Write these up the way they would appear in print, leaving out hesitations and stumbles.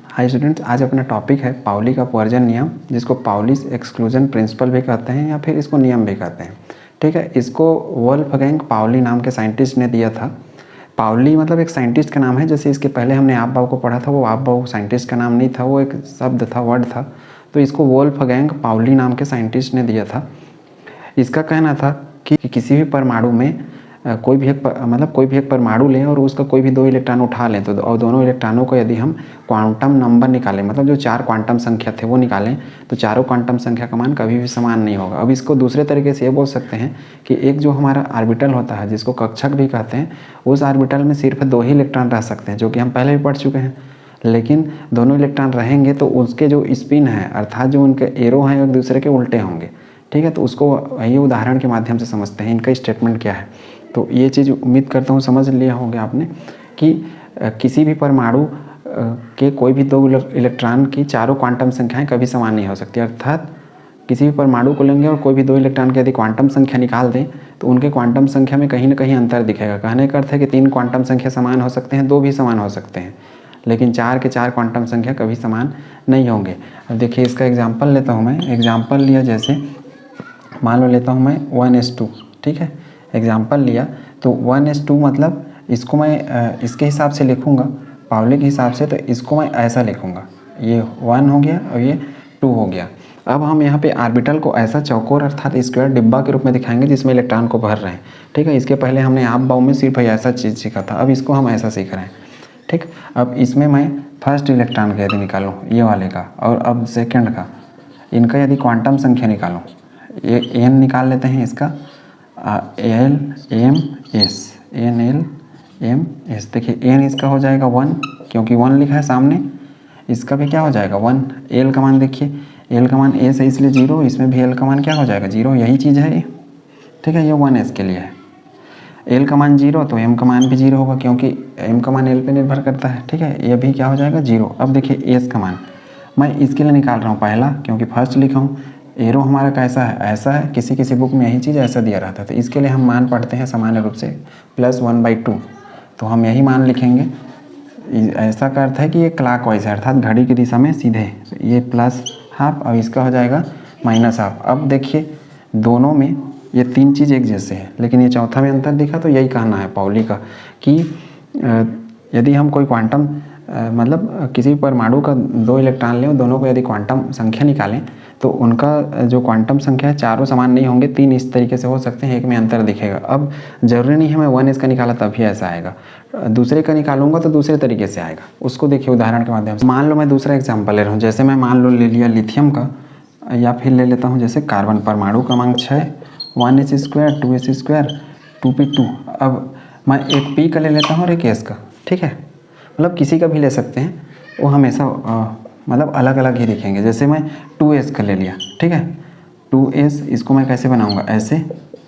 Hi students, आज अपना topic है पाउली का अपवर्जन नियम, जिसको पाउलीज एक्सक्लूजन प्रिंसिपल भी कहते हैं या फिर इसको नियम भी कहते हैं। ठीक है, इसको वोल्फगैंग पाउली नाम के साइंटिस्ट ने दिया था। पाउली मतलब एक साइंटिस्ट का नाम है। जैसे इसके पहले हमने आप बाव को पढ़ा था, वो आप बाव साइंटिस्ट का नाम नहीं था, वो एक शब्द था, वर्ड था। तो इसको वोल्फगैंग पाउली नाम के साइंटिस्ट ने दिया था। इसका कहना था कि किसी भी परमाणु में कोई भी एक परमाणु लें और उसका कोई भी 2 इलेक्ट्रॉन उठा लें, तो और दोनों इलेक्ट्रॉनों को यदि हम क्वांटम नंबर निकालें, मतलब जो 4 क्वांटम संख्या थे वो निकालें, तो चारों क्वांटम संख्या का मान कभी भी समान नहीं होगा। अब इसको दूसरे तरीके से ये बोल सकते हैं कि एक जो हमारा ऑर्बिटल होता है, जिसको कक्षक भी कहते हैं, उस ऑर्बिटल में सिर्फ 2 ही इलेक्ट्रॉन रह सकते हैं, जो कि हम पहले भी पढ़ चुके हैं। लेकिन दोनों इलेक्ट्रॉन रहेंगे तो उसके जो स्पिन है, अर्थात जो उनके एरो हैं, एक दूसरे के उल्टे होंगे। ठीक है, तो उसको ये उदाहरण के माध्यम से समझते हैं, इनका स्टेटमेंट क्या है। तो ये चीज़ उम्मीद करता हूँ समझ लिया होंगे आपने कि किसी भी परमाणु के कोई भी 2 इलेक्ट्रॉन की चारों क्वांटम संख्याएं कभी समान नहीं हो सकती। अर्थात किसी भी परमाणु को लेंगे और कोई भी 2 इलेक्ट्रॉन की यदि क्वांटम संख्या निकाल दें, तो उनके क्वांटम संख्या में कहीं ना कहीं अंतर दिखेगा। कहने का अर्थ है कि 3 क्वांटम संख्या समान हो सकते हैं, 2 भी समान हो सकते हैं, लेकिन 4 के 4 क्वांटम संख्या कभी समान नहीं होंगे। अब देखिए, इसका एग्जाम्पल लेता हूँ मैं। एग्जाम्पल लिया, जैसे मान लो लेता हूँ मैं 1s2। ठीक है, एग्जाम्पल लिया तो 1s2 मतलब इसको मैं इसके हिसाब से लिखूँगा, पाउली के हिसाब से, तो इसको मैं ऐसा लिखूँगा, ये 1 हो गया और ये 2 हो गया। अब हम यहाँ पे ऑर्बिटल को ऐसा चौकोर अर्थात स्क्वायर डिब्बा के रूप में दिखाएंगे जिसमें इलेक्ट्रॉन को भर रहे हैं। ठीक है, इसके पहले हमने आप बाव में सिर्फ ऐसा चीज़ सीखा था, अब इसको हम ऐसा सीख रहे हैं। ठीक, अब इसमें मैं फर्स्ट इलेक्ट्रॉन का यदि निकालूँ, ये वाले का, और अब सेकेंड का, इनका यदि क्वांटम संख्या निकालूँ, ये एन निकाल लेते हैं इसका, NLMS। देखिए एन इसका हो जाएगा 1, क्योंकि 1 लिखा है सामने। इसका भी क्या हो जाएगा 1। एल का मान देखिए, एल का मान एस है इसलिए 0, इसमें भी एल का मान क्या हो जाएगा 0, यही चीज़ है ये। ठीक है, ये 1s के लिए है। एल का मान 0 तो एम का मान भी 0 होगा, क्योंकि एम का मान एल पे निर्भर करता है। ठीक है, ये भी क्या हो जाएगा 0। अब देखिए एस का मान मैं इसके लिए निकाल रहा हूँ पहला, क्योंकि फर्स्ट लिखा हूँ। एरो हमारा कैसा है, ऐसा है, किसी बुक में यही चीज़ ऐसा दिया रहता है, तो इसके लिए हम मान पढ़ते हैं सामान्य रूप से +1/2, तो हम यही मान लिखेंगे। ऐसा का अर्थ है कि ये क्लॉकवाइज है, अर्थात घड़ी की दिशा में सीधे, ये +½ और इसका हो जाएगा -½ अब देखिए दोनों में ये 3 चीज़ एक जैसे है, लेकिन ये चौथा में अंतर दिखा, तो यही कहना है पाउली का कि यदि हम कोई क्वांटम मतलब किसी परमाणु का 2 इलेक्ट्रॉन लें, दोनों को यदि क्वांटम संख्या निकालें, तो उनका जो क्वांटम संख्या है चारों समान नहीं होंगे, 3 इस तरीके से हो सकते हैं, एक में अंतर दिखेगा। अब जरूरी नहीं है मैं 1s का निकाला तभी ऐसा आएगा, दूसरे का निकालूंगा तो दूसरे तरीके से आएगा। उसको देखिए उदाहरण के माध्यम से। मान लो मैं दूसरा एग्जाम्पल ले रहा हूँ, जैसे मैं मान लो ले लिया लिथियम का, या फिर ले लेता हूँ जैसे कार्बन। परमाणु क्रमांक 6, 1s², 2s², 2p2। अब मैं एक p का ले लेता हूँ और एक s का। ठीक है, मतलब किसी का भी ले सकते हैं, वो हमेशा मतलब अलग अलग ही दिखेंगे। जैसे मैं 2s का ले लिया, ठीक है, 2s इसको मैं कैसे बनाऊंगा, ऐसे,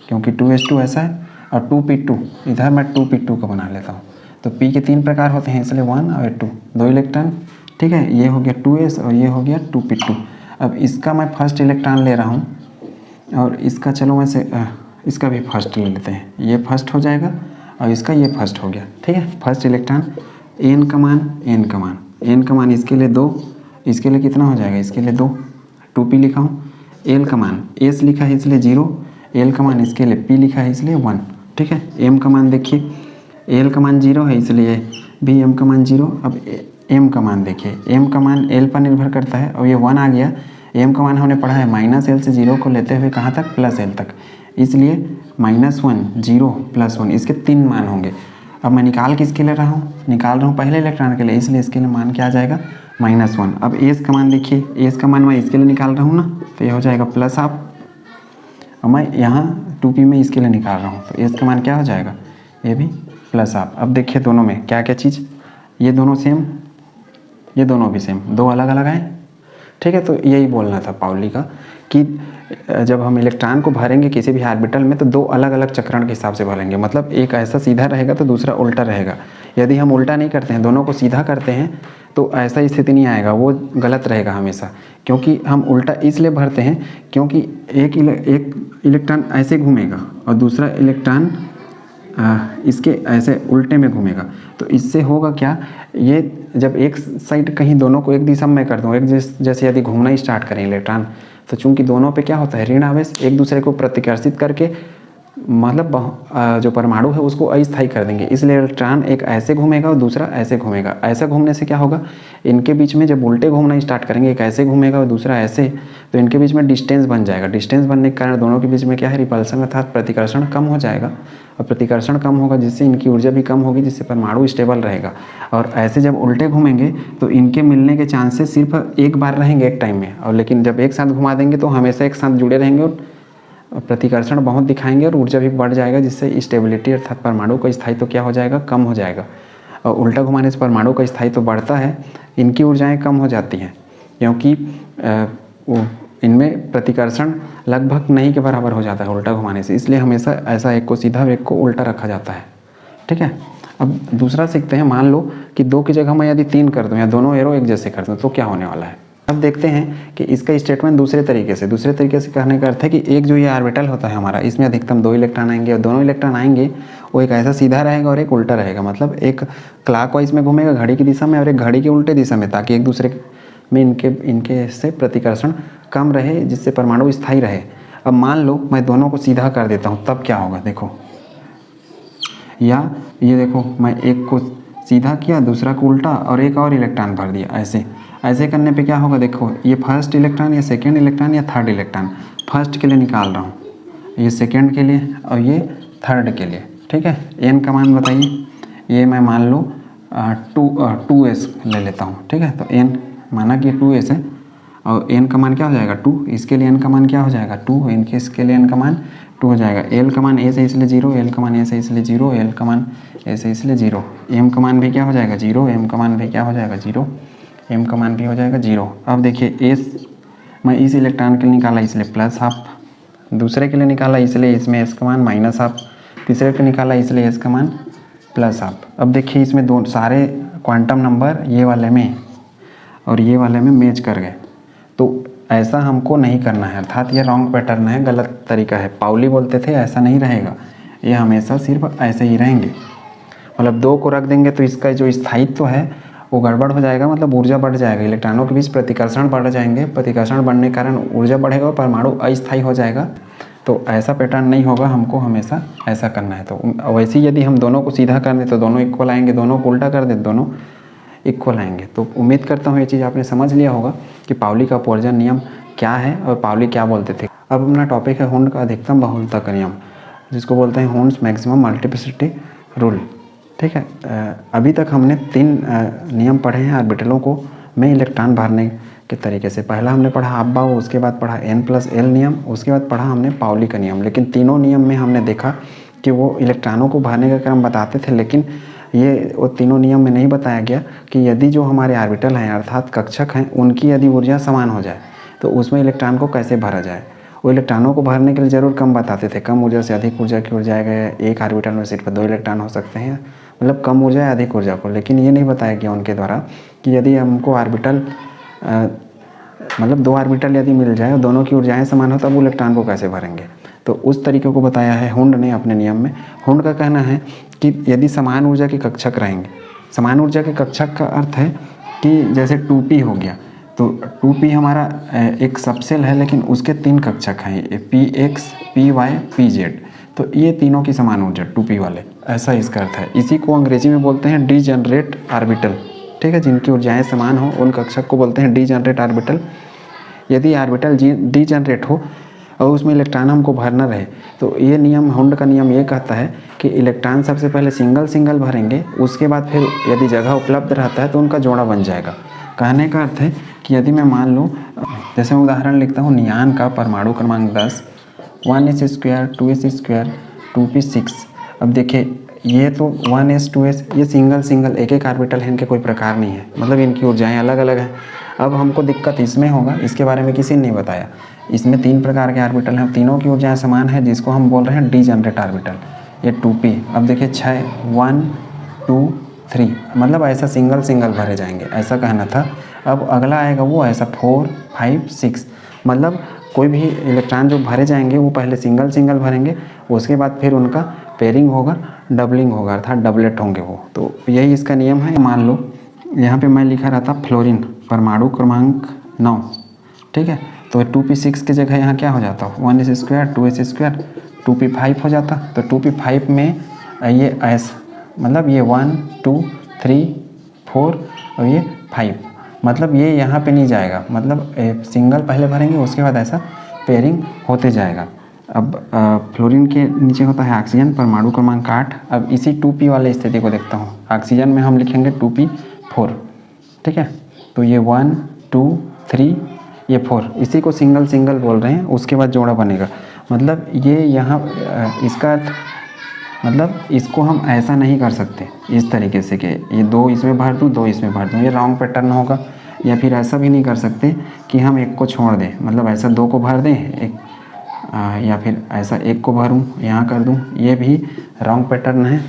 क्योंकि 2s2 ऐसा है, और 2p2 इधर मैं 2p2 का बना लेता हूँ। तो p के 3 प्रकार होते हैं, इसलिए 1 और 2, 2 इलेक्ट्रॉन। ठीक है, ये हो गया 2s और ये हो गया 2p2। अब इसका मैं फर्स्ट इलेक्ट्रॉन ले रहा हूँ, और इसका चलो वैसे इसका भी फर्स्ट ले लेते हैं, ये फर्स्ट हो जाएगा और इसका ये फर्स्ट हो गया। ठीक है, फर्स्ट इलेक्ट्रॉन, एन का मान इसके लिए 2, इसके लिए कितना हो जाएगा, इसके लिए 2, 2p लिखा हूँ। एल का मान एस लिखा है इसलिए 0, एल का मान इसके लिए p लिखा है इसलिए 1। ठीक है, एम का मान देखिए, एल का मान 0 है इसलिए भी एम का मान 0। अब एम का मान देखिए, एम का मान एल पर निर्भर करता है, और ये 1 आ गया। एम का मान हमने पढ़ा है -l से 0 को लेते हुए कहाँ तक, +l तक, इसलिए -1, 0, +1, इसके 3 मान होंगे। अब मैं निकाल किसके ले रहा हूँ, निकाल रहा हूँ पहले इलेक्ट्रॉन के लिए, इसलिए इसके लिए मान क्या आ जाएगा -1। अब एस का मान देखिए, एस का मान मैं इसके लिए निकाल रहा हूँ ना, तो ये हो जाएगा +½ और मैं यहाँ 2p में इसके लिए निकाल रहा हूँ, तो एस का मान क्या हो जाएगा, ये भी +½ अब देखिए दोनों में क्या क्या चीज़, ये दोनों सेम, ये दोनों भी सेम, 2 अलग अलग आए। ठीक है, तो यही बोलना था पाउली का कि जब हम इलेक्ट्रॉन को भरेंगे किसी भी ऑर्बिटल में, तो 2 अलग अलग चक्रण के हिसाब से भरेंगे, मतलब एक ऐसा सीधा रहेगा तो दूसरा उल्टा रहेगा। यदि हम उल्टा नहीं करते हैं, दोनों को सीधा करते हैं, तो ऐसा स्थिति नहीं आएगा, वो गलत रहेगा हमेशा। क्योंकि हम उल्टा इसलिए भरते हैं क्योंकि एक इलेक्ट्रॉन ऐसे घूमेगा और दूसरा इलेक्ट्रॉन इसके ऐसे उल्टे में घूमेगा। तो इससे होगा क्या, ये जब एक साइड कहीं दोनों को एक दिशा में कर दूँ, एक जैसे यदि घूमना ही स्टार्ट करें इलेक्ट्रॉन, तो चूंकि दोनों पे क्या होता है, ऋण आवेश एक दूसरे को प्रतिकर्षित करके मतलब जो परमाणु है उसको अस्थायी कर देंगे। इसलिए इलेक्ट्रॉन एक ऐसे घूमेगा और दूसरा ऐसे घूमेगा। ऐसा घूमने से क्या होगा, इनके बीच में जब उल्टे घूमना स्टार्ट करेंगे, एक ऐसे घूमेगा और दूसरा ऐसे, तो इनके बीच में डिस्टेंस बन जाएगा। डिस्टेंस बनने के कारण दोनों के बीच में क्या है, रिपल्सन अर्थात प्रतिकर्षण कम हो जाएगा। और प्रतिकर्षण कम होगा जिससे इनकी ऊर्जा भी कम होगी, जिससे परमाणु स्टेबल रहेगा। और ऐसे जब उल्टे घूमेंगे तो इनके मिलने के चांसेस सिर्फ एक बार रहेंगे एक टाइम में, और लेकिन जब एक साथ घुमा देंगे तो हमेशा एक साथ जुड़े रहेंगे और प्रतिकर्षण बहुत दिखाएंगे और ऊर्जा भी बढ़ जाएगा, जिससे स्टेबिलिटी अर्थात परमाणु का स्थायित्व क्या हो जाएगा, कम हो जाएगा। और उल्टा घुमाने से परमाणु का स्थायित्व बढ़ता है, इनकी ऊर्जाएं कम हो जाती हैं, क्योंकि इनमें प्रतिकर्षण लगभग नहीं के बराबर हो जाता है उल्टा घुमाने से। इसलिए हमेशा ऐसा एक को सीधा और एक को उल्टा रखा जाता है। ठीक है, अब दूसरा सीखते हैं। मान लो कि 2 की जगह मैं यदि 3 कर दूं या दोनों एरो एक जैसे कर दूं तो क्या होने वाला है। अब देखते हैं कि इसका स्टेटमेंट दूसरे तरीके से कहने का अर्थ है कि एक जो ये ऑर्बिटल होता है हमारा, इसमें अधिकतम 2 इलेक्ट्रॉन आएंगे, और दोनों इलेक्ट्रॉन आएंगे वो एक ऐसा सीधा रहेगा और एक उल्टा रहेगा। मतलब एक क्लॉकवाइज में घूमेगा घड़ी की दिशा में और एक घड़ी के उल्टे दिशा में, ताकि एक दूसरे में इनके से प्रतिकर्षण कम रहे, जिससे परमाणु स्थायी रहे। अब मान लो मैं दोनों को सीधा कर देता हूँ, तब क्या होगा देखो, या ये देखो मैं एक को सीधा किया, दूसरा को उल्टा और एक और इलेक्ट्रॉन भर दिया। ऐसे करने पे क्या होगा, देखो ये फर्स्ट इलेक्ट्रॉन या सेकेंड इलेक्ट्रॉन या थर्ड इलेक्ट्रॉन, फर्स्ट के लिए निकाल रहा हूँ, ये सेकेंड के लिए और ये थर्ड के लिए। ठीक है, एन का मान बताइए, ये मैं मान लो 2s ले लेता हूँ। ठीक है, तो एन माना कि 2s है और एन का मान क्या हो जाएगा 2, इसके लिए एन का मान क्या हो जाएगा 2, इनके इसके लिए एन का मान 2 हो जाएगा। एल का मान ए से इसलिए 0, एल का मान ए से इसलिए 0, एल का मान ए से इसलिए 0, एम का मान भी क्या हो जाएगा 0, एम का मान भी क्या हो जाएगा 0, एम का मान भी हो जाएगा 0। अब देखिए एस मैं इस इलेक्ट्रॉन के लिए निकाला इसलिए +12, दूसरे के लिए निकाला इसलिए इसमें एस का मान -12, तीसरे के निकाला इसलिए एस का मान +12। अब देखिए इसमें दो सारे क्वांटम नंबर ये वाले में और ये वाले में मैच कर गए, तो ऐसा हमको नहीं करना है, अर्थात ये रॉन्ग पैटर्न है, गलत तरीका है। पाउली बोलते थे ऐसा नहीं रहेगा, ये हमेशा सिर्फ ऐसे ही रहेंगे। मतलब 2 को रख देंगे तो इसका जो स्थायित्व है वो गड़बड़ हो जाएगा, मतलब ऊर्जा बढ़ जाएगा, इलेक्ट्रॉनों के बीच प्रतिकर्षण बढ़ जाएंगे, प्रतिकर्षण बढ़ने के कारण ऊर्जा बढ़ेगा और परमाणु अस्थायी हो जाएगा। तो ऐसा पैटर्न नहीं होगा, हमको हमेशा ऐसा करना है। तो वैसे ही यदि हम दोनों को सीधा कर दें तो दोनों इक्वल आएंगे, दोनों को उल्टा कर दें दोनों इक्वल आएंगे। तो उम्मीद करता हूँ ये चीज़ आपने समझ लिया होगा कि पाउली का अपवर्जन नियम क्या है और पाउली क्या बोलते थे। अब अपना टॉपिक है हुंड का अधिकतम बहुलता का नियम, जिसको बोलते हैं हुंड्स मैक्सिमम मल्टीप्लिसिटी रूल। ठीक है, अभी तक हमने 3 नियम पढ़े हैं ऑर्बिटलों को में इलेक्ट्रॉन भरने के तरीके से। पहला हमने पढ़ा अफबाउ, उसके बाद पढ़ा n+l नियम, उसके बाद पढ़ा हमने पाउली का नियम। लेकिन तीनों नियम में हमने देखा कि वो इलेक्ट्रॉनों को भरने का क्रम बताते थे, लेकिन ये वो तीनों नियम में नहीं बताया गया कि यदि जो हमारे ऑर्बिटल हैं अर्थात कक्षक हैं उनकी यदि ऊर्जा समान हो जाए तो उसमें इलेक्ट्रॉन को कैसे भरा जाए। वो इलेक्ट्रॉनों को भरने के लिए ज़रूर कम बताते थे, कम ऊर्जा से अधिक ऊर्जा की ओर जाएगा, एक ऑर्बिटल में सिर्फ 2 इलेक्ट्रॉन हो सकते हैं, मतलब कम ऊर्जा या अधिक ऊर्जा को। लेकिन ये नहीं बताया गया उनके द्वारा कि यदि हमको ऑर्बिटल मतलब 2 ऑर्बिटल यदि मिल जाए और दोनों की ऊर्जाएं समान हो तब वो इलेक्ट्रॉन को कैसे भरेंगे। तो उस तरीके को बताया है हुंड ने अपने नियम में। हुंड का कहना है कि यदि समान ऊर्जा के कक्षक रहेंगे, समान ऊर्जा के कक्षक का अर्थ है कि जैसे 2p हो गया, तो 2p हमारा एक सबसेल है लेकिन उसके 3 कक्षक हैं, px, py, pz, तो ये तीनों की समान ऊर्जा 2p वाले, ऐसा इसका अर्थ है। इसी को अंग्रेजी में बोलते हैं डीजनरेट ऑर्बिटल। ठीक है, जिनकी ऊर्जाएं समान हो उन कक्षक को बोलते हैं डीजनरेट ऑर्बिटल। यदि ऑर्बिटल डीजनरेट हो और उसमें इलेक्ट्रॉन हमको भरना रहे तो ये नियम, हुंड का नियम ये कहता है कि इलेक्ट्रॉन सबसे पहले सिंगल भरेंगे, उसके बाद फिर यदि जगह उपलब्ध रहता है तो उनका जोड़ा बन जाएगा। कहने का अर्थ है कि यदि मैं मान लूँ, जैसे मैं उदाहरण लिखता हूँ, नियान का परमाणु क्रमांक 10, 1s², 2s², 2p6। अब देखिए ये तो 1s 2s ये सिंगल एक ऑर्बिटल है, इनके कोई प्रकार नहीं है, मतलब इनकी ऊर्जाएं अलग अलग हैं। अब हमको दिक्कत इसमें होगा, इसके बारे में किसी ने नहीं बताया। इसमें 3 प्रकार के ऑर्बिटल हैं, तीनों की ऊर्जाएं समान है, जिसको हम बोल रहे हैं डीजनरेट ऑर्बिटल। ये 2p, अब देखिए 6, 1 2 3, मतलब ऐसा सिंगल भरे जाएंगे, ऐसा कहना था। अब अगला आएगा वो ऐसा 4 5 6, मतलब कोई भी इलेक्ट्रॉन जो भरे जाएंगे वो पहले सिंगल भरेंगे, उसके बाद फिर उनका पेयरिंग होगा डबलिंग होगा, अर्थात डबलेट होंगे वो। तो यही इसका नियम है। मान लो यहाँ पे मैं लिखा रहता फ्लोरीन परमाणु क्रमांक 9, ठीक है, तो 2p6 की जगह यहाँ क्या हो जाता, 1s² 2s², 2p5 हो जाता। तो 2p5 में ये ऐसा मतलब ये 1 2 3 4 और ये 5, मतलब ये यहाँ पे नहीं जाएगा, मतलब सिंगल पहले भरेंगे उसके बाद ऐसा पेयरिंग होते जाएगा। अब फ्लोरीन के नीचे होता है ऑक्सीजन परमाणु क्रमांक 8। अब इसी 2p वाले स्थिति को देखता हूँ, ऑक्सीजन में हम लिखेंगे 2p4, ठीक है, तो ये 1 2 3 ये 4, इसी को सिंगल सिंगल बोल रहे हैं। उसके बाद जोड़ा बनेगा, मतलब ये यहाँ इसका मतलब इसको हम ऐसा नहीं कर सकते इस तरीके से कि ये 2 इसमें भर दूँ 2 इसमें भर दूँ, ये रॉन्ग पैटर्न होगा। या फिर ऐसा भी नहीं कर सकते कि हम एक को छोड़ दें, मतलब ऐसा 2 को भर दें एक, या फिर ऐसा 1 को भरूं यहाँ कर दूं, ये भी रॉन्ग पैटर्न है।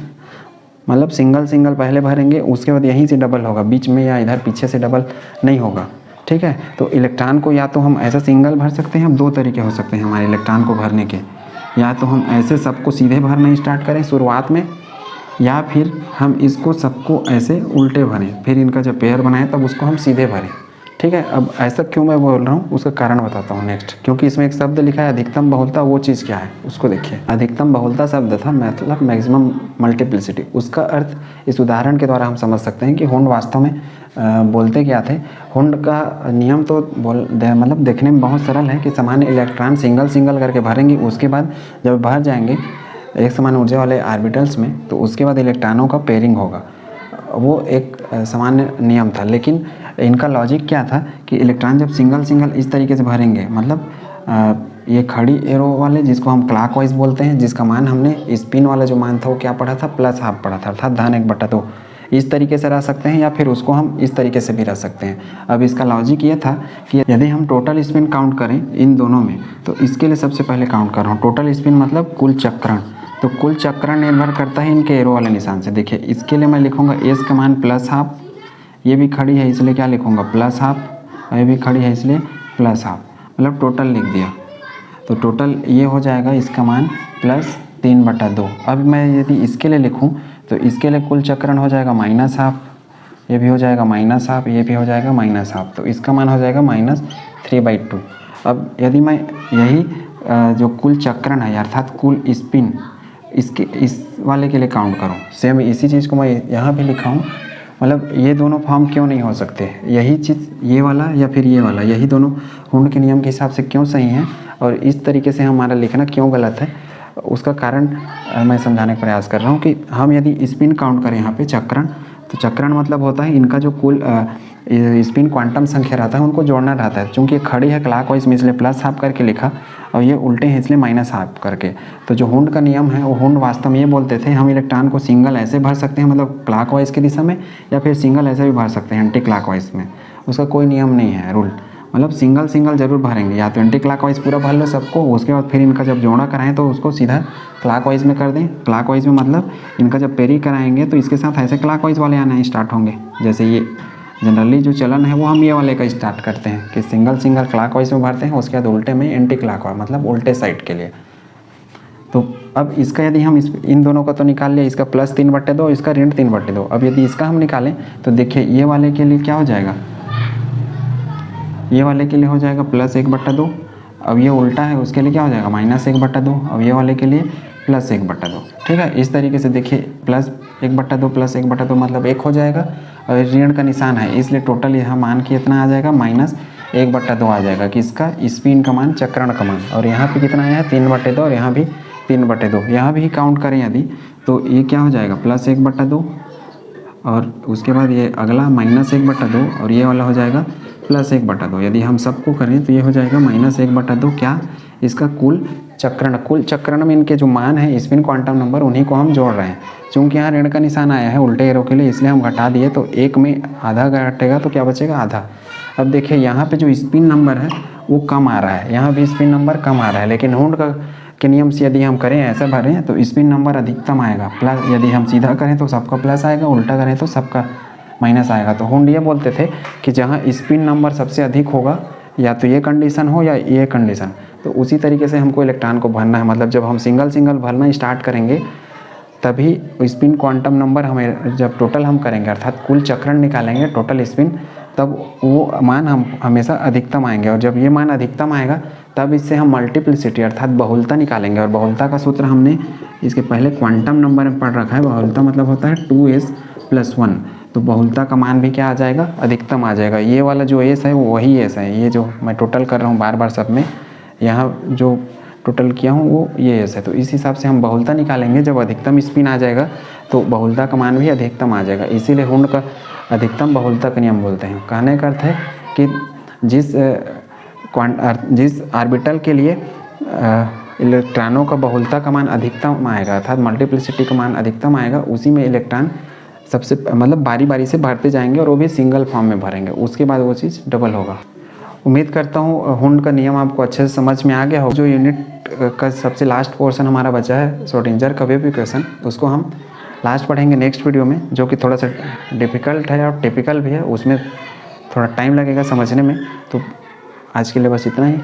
मतलब सिंगल सिंगल पहले भरेंगे उसके बाद यहीं से डबल होगा, बीच में या इधर पीछे से डबल नहीं होगा, ठीक है। तो इलेक्ट्रॉन को या तो हम ऐसा सिंगल भर सकते हैं, 2 तरीके हो सकते हैं हमारे इलेक्ट्रॉन को भरने के, या तो हम ऐसे सबको सीधे भरना स्टार्ट करें शुरुआत में, या फिर हम इसको सबको ऐसे उल्टे भरें, फिर इनका जब पेयर बनाए तब उसको हम सीधे भरें, ठीक है। अब ऐसा क्यों मैं बोल रहा हूँ उसका कारण बताता हूँ नेक्स्ट, क्योंकि इसमें एक शब्द लिखा है अधिकतम बहुलता, वो चीज़ क्या है उसको देखिए। अधिकतम बहुलता शब्द था मतलब मैक्सिमम मल्टीप्लिसिटी, उसका अर्थ इस उदाहरण के द्वारा हम समझ सकते हैं कि हुंड वास्तव में बोलते क्या थे। हुंड का नियम तो मतलब देखने में बहुत सरल है कि सामान्य इलेक्ट्रॉन सिंगल सिंगल करके भरेंगे, उसके बाद जब भर जाएंगे एक समान ऊर्जा वाले ऑर्बिटल्स में, तो उसके बाद इलेक्ट्रॉनों का पेयरिंग होगा। वो एक सामान्य नियम था, लेकिन इनका लॉजिक क्या था कि इलेक्ट्रॉन जब सिंगल सिंगल इस तरीके से भरेंगे, मतलब ये खड़ी एरो वाले जिसको हम क्लॉकवाइज बोलते हैं, जिसका मान हमने स्पिन वाला जो मान था वो क्या पढ़ा था, +½ पढ़ा था, अर्थात धन 1/2। इस तरीके से रह सकते हैं या फिर उसको हम इस तरीके से भी रह सकते हैं। अब इसका लॉजिक ये था कि यदि हम टोटल स्पिन काउंट करें इन दोनों में, तो इसके लिए सबसे पहले काउंट कर रहा हूँ टोटल स्पिन मतलब कुल चक्रण। तो कुल चक्रण निर्भर करता है इनके एरो वाले निशान से। देखिए इसके लिए मैं लिखूँगा एस का मान +½ ये भी खड़ी है इसलिए क्या लिखूँगा +½ और ये भी खड़ी है इसलिए +½ मतलब टोटल लिख दिया। तो टोटल ये हो जाएगा इसका मान +3/2। अब मैं यदि इसके लिए लिखूँ तो इसके लिए कुल चक्रण हो जाएगा -½ ये भी हो जाएगा -½ ये भी हो जाएगा -½ तो इसका मान हो जाएगा -3/2। अब यदि मैं यही जो कुल चक्रण है अर्थात कुल स्पिन इसके इस वाले के लिए काउंट करूँ, सेम इसी चीज़ को मैं यहाँ भी लिखा हूँ। मतलब ये दोनों फॉर्म क्यों नहीं हो सकते, यही चीज़ ये वाला या फिर ये वाला, यही दोनों हुंड के नियम के हिसाब से क्यों सही हैं और इस तरीके से हमारा लिखना क्यों गलत है, उसका कारण मैं समझाने का प्रयास कर रहा हूँ। कि हम यदि स्पिन काउंट करें यहाँ पे चक्रण, तो चक्रण मतलब होता है इनका जो कुल स्पिन क्वांटम संख्या रहता है उनको जोड़ना रहता है। चूँकि खड़ी है क्लॉकवाइज में इसलिए +½ करके लिखा और ये उल्टे हैं इसलिए -½ करके। तो जो हुंड का नियम है वो हुंड वास्तव में ये बोलते थे हम इलेक्ट्रॉन को सिंगल ऐसे भर सकते हैं मतलब क्लॉकवाइज की दिशा में, या फिर सिंगल ऐसे भी भर सकते हैं एंटी क्लॉकवाइज में। उसका कोई नियम नहीं है रूल, मतलब सिंगल सिंगल जरूर भरेंगे, या तो एंटी क्लॉकवाइज पूरा भर लो सबको, उसके बाद फिर इनका जब जोड़ा कराएं तो उसको सीधा क्लॉकवाइज में कर दें। क्लॉकवाइज में मतलब इनका जब पेरी कराएंगे तो इसके साथ ऐसे क्लॉकवाइज वाले आना स्टार्ट होंगे। जैसे ये जनरली जो चलन है वो हम ये वाले का स्टार्ट करते हैं कि सिंगल सिंगल क्लॉकवाइज में भरते हैं, उसके बाद उल्टे में एंटी क्लॉकवाइज मतलब उल्टे साइड के लिए। तो अब इसका यदि हम इन दोनों का तो निकाल लिया, इसका +3/2 इसका -3/2। अब यदि इसका हम निकालें तो देखिए ये वाले के लिए क्या हो जाएगा, ये वाले के लिए हो जाएगा +1/2। अब ये उल्टा है उसके लिए क्या हो जाएगा -1/2। अब ये वाले के लिए +1/2। ठीक है, इस तरीके से देखिए +1/2 +1/2 मतलब 1 हो जाएगा और ऋण का निशान है इसलिए टोटल यहाँ मान के इतना आ जाएगा -1/2 आ जाएगा कि इसका स्पिन का मान चक्रण का मान। और यहाँ पे कितना आया है 3/2 और यहाँ भी 3/2। यहाँ भी काउंट करें यदि तो ये क्या हो जाएगा +1/2 और उसके बाद ये अगला -1/2 और ये वाला हो जाएगा +1/2। यदि हम सबको करें तो ये हो जाएगा -1/2 क्या इसका कुल चक्रण में इनके जो मान है स्पिन क्वांटम नंबर उन्हीं को हम जोड़ रहे हैं। चूँकि यहाँ ऋण का निशान आया है उल्टे एरो के लिए इसलिए हम घटा दिए, तो 1 में आधा घटेगा तो क्या बचेगा आधा। अब देखिए यहाँ पे जो स्पिन नंबर है वो कम आ रहा है, यहाँ भी स्पिन नंबर कम आ रहा है, लेकिन हुंड के नियम से यदि हम करें ऐसा भरें तो स्पिन नंबर अधिकतम आएगा प्लस। यदि हम सीधा करें तो सबका प्लस आएगा, उल्टा करें तो सबका माइनस आएगा। तो हुंड ये बोलते थे कि जहाँ स्पिन नंबर सबसे अधिक होगा या तो ये कंडीशन हो या ये कंडीशन, तो उसी तरीके से हमको इलेक्ट्रॉन को भरना है। मतलब जब हम सिंगल भरना स्टार्ट करेंगे तभी स्पिन क्वांटम नंबर हमें जब टोटल हम करेंगे अर्थात कुल चक्रण निकालेंगे टोटल स्पिन, तब वो मान हम हमेशा अधिकतम आएंगे। और जब ये मान अधिकतम आएगा तब इससे हम मल्टीप्लिसिटी अर्थात बहुलता निकालेंगे। और बहुलता का सूत्र हमने इसके पहले क्वांटम नंबर में पढ़ रखा है। बहुलता मतलब होता है 2s+1। तो बहुलता का मान भी क्या आ जाएगा, अधिकतम आ जाएगा। ये वाला जो एस है वो वही एस है, ये जो मैं टोटल कर रहा हूँ बार बार सब में, यहाँ जो टोटल किया हूँ वो ये एस है। तो इस हिसाब से हम बहुलता निकालेंगे। जब अधिकतम स्पिन आ जाएगा तो बहुलता का मान भी अधिकतम आ जाएगा। इसीलिए हुंड का अधिकतम बहुलता का नियम बोलते हैं। कहने का अर्थ है कि जिस ऑर्बिटल के लिए इलेक्ट्रॉनों का बहुलता का मान अधिकतम आएगा अर्थात मल्टीप्लिसिटी का मान अधिकतम आएगा, उसी में इलेक्ट्रॉन सबसे मतलब बारी बारी से भरते जाएंगे और वो भी सिंगल फॉर्म में भरेंगे। उसके बाद वो चीज़ डबल होगा। उम्मीद करता हूँ हुंड का नियम आपको अच्छे से समझ में आ गया हो। जो यूनिट का सबसे लास्ट पोर्शन हमारा बचा है श्रोडिंगर का वेव इक्वेशन, उसको हम लास्ट पढ़ेंगे नेक्स्ट वीडियो में, जो कि थोड़ा सा डिफ़िकल्ट है और टिपिकल भी है। उसमें थोड़ा टाइम लगेगा समझने में। तो आज के लिए बस इतना ही।